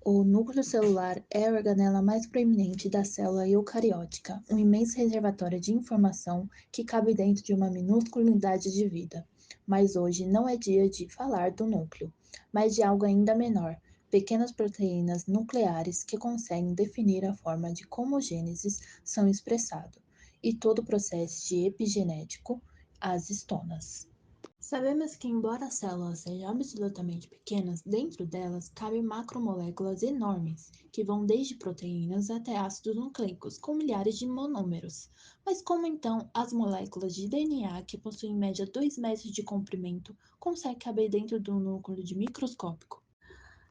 O núcleo celular é a organela mais proeminente da célula eucariótica, um imenso reservatório de informação que cabe dentro de uma minúscula unidade de vida. Mas hoje não é dia de falar do núcleo, mas de algo ainda menor, pequenas proteínas nucleares que conseguem definir a forma de como os genes são expressados, e todo o processo de epigenético, as histonas. Sabemos que, embora as células sejam absolutamente pequenas, dentro delas cabem macromoléculas enormes, que vão desde proteínas até ácidos nucleicos, com milhares de monômeros. Mas como então as moléculas de DNA, que possuem em média 2 metros de comprimento, conseguem caber dentro do núcleo de microscópico?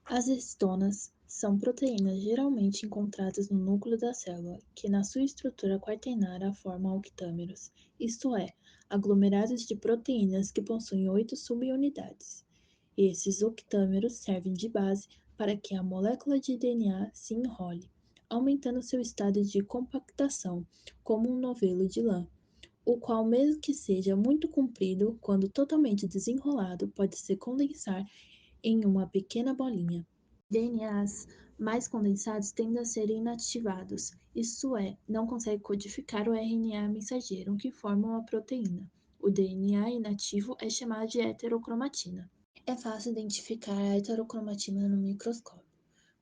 As histonas são proteínas geralmente encontradas no núcleo da célula, que na sua estrutura quaternária formam octâmeros, isto é, aglomerados de proteínas que possuem 8 subunidades. Esses octâmeros servem de base para que a molécula de DNA se enrole, aumentando seu estado de compactação, como um novelo de lã, o qual, mesmo que seja muito comprido, quando totalmente desenrolado, pode se condensar em uma pequena bolinha. DNAs mais condensados tendem a ser inativados, isto é, não conseguem codificar o RNA mensageiro que forma uma proteína. O DNA inativo é chamado de heterocromatina. É fácil identificar a heterocromatina no microscópio,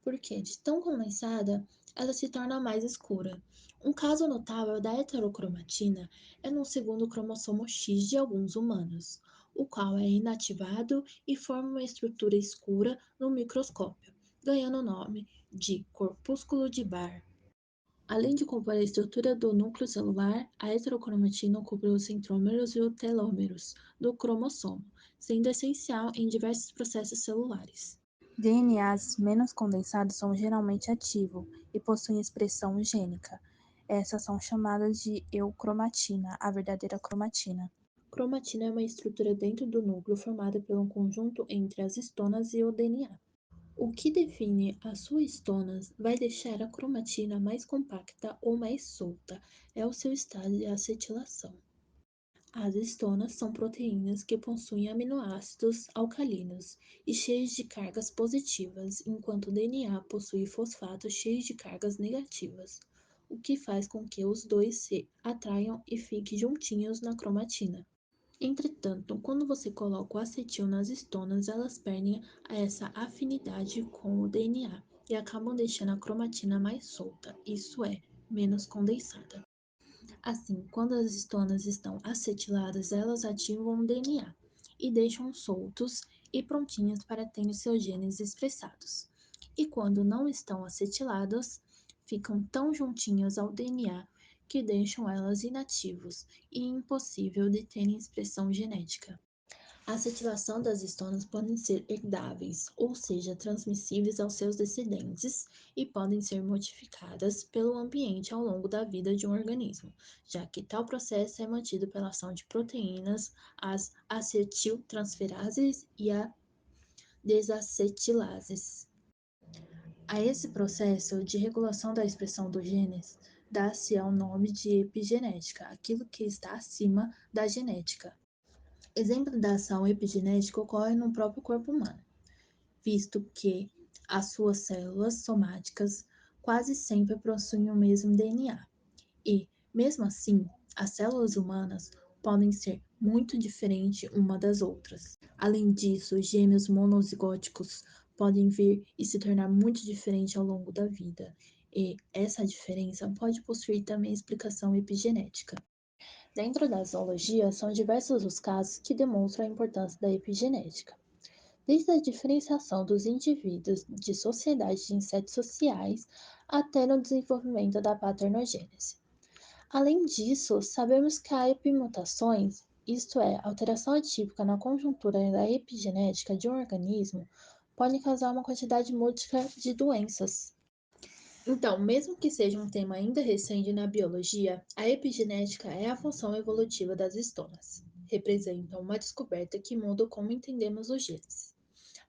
porque, de tão condensada, ela se torna mais escura. Um caso notável da heterocromatina é no segundo cromossomo X de alguns humanos, o qual é inativado e forma uma estrutura escura no microscópio, ganhando o nome de corpúsculo de Barr. Além de compor a estrutura do núcleo celular, a heterocromatina ocupa os centrômeros e os telômeros do cromossomo, sendo essencial em diversos processos celulares. DNAs menos condensados são geralmente ativos e possuem expressão gênica. Essas são chamadas de eucromatina, a verdadeira cromatina. Cromatina é uma estrutura dentro do núcleo formada por um conjunto entre as histonas e o DNA. O que define as suas histonas vai deixar a cromatina mais compacta ou mais solta, é o seu estado de acetilação. As histonas são proteínas que possuem aminoácidos alcalinos e cheios de cargas positivas, enquanto o DNA possui fosfatos cheios de cargas negativas, o que faz com que os dois se atraiam e fiquem juntinhos na cromatina. Entretanto, quando você coloca o acetil nas histonas, elas perdem essa afinidade com o DNA e acabam deixando a cromatina mais solta, isso é, menos condensada. Assim, quando as histonas estão acetiladas, elas ativam o DNA e deixam soltos e prontinhos para terem seus genes expressados. E quando não estão acetiladas, ficam tão juntinhos ao DNA que deixam elas inativos e impossível de terem expressão genética. A acetilação das histonas podem ser herdáveis, ou seja, transmissíveis aos seus descendentes, e podem ser modificadas pelo ambiente ao longo da vida de um organismo, já que tal processo é mantido pela ação de proteínas, as acetiltransferases e a desacetilases. A esse processo de regulação da expressão dos genes dá-se ao nome de epigenética, aquilo que está acima da genética. Exemplo da ação epigenética ocorre no próprio corpo humano, visto que as suas células somáticas quase sempre possuem o mesmo DNA. E, mesmo assim, as células humanas podem ser muito diferentes uma das outras. Além disso, gêmeos monozigóticos podem vir e se tornar muito diferentes ao longo da vida. E essa diferença pode possuir também explicação epigenética. Dentro da zoologia, são diversos os casos que demonstram a importância da epigenética, desde a diferenciação dos indivíduos de sociedades de insetos sociais até no desenvolvimento da paternogênese. Além disso, sabemos que há epimutações, isto é, alteração atípica na conjuntura da epigenética de um organismo, podem causar uma quantidade múltipla de doenças. Então, mesmo que seja um tema ainda recente na biologia, a epigenética é a função evolutiva das histonas. Representa uma descoberta que muda como entendemos os genes.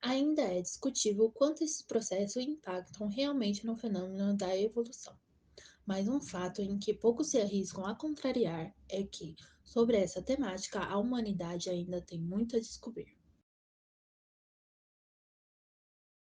Ainda é discutível o quanto esses processos impactam realmente no fenômeno da evolução. Mas um fato em que poucos se arriscam a contrariar é que, sobre essa temática, a humanidade ainda tem muito a descobrir.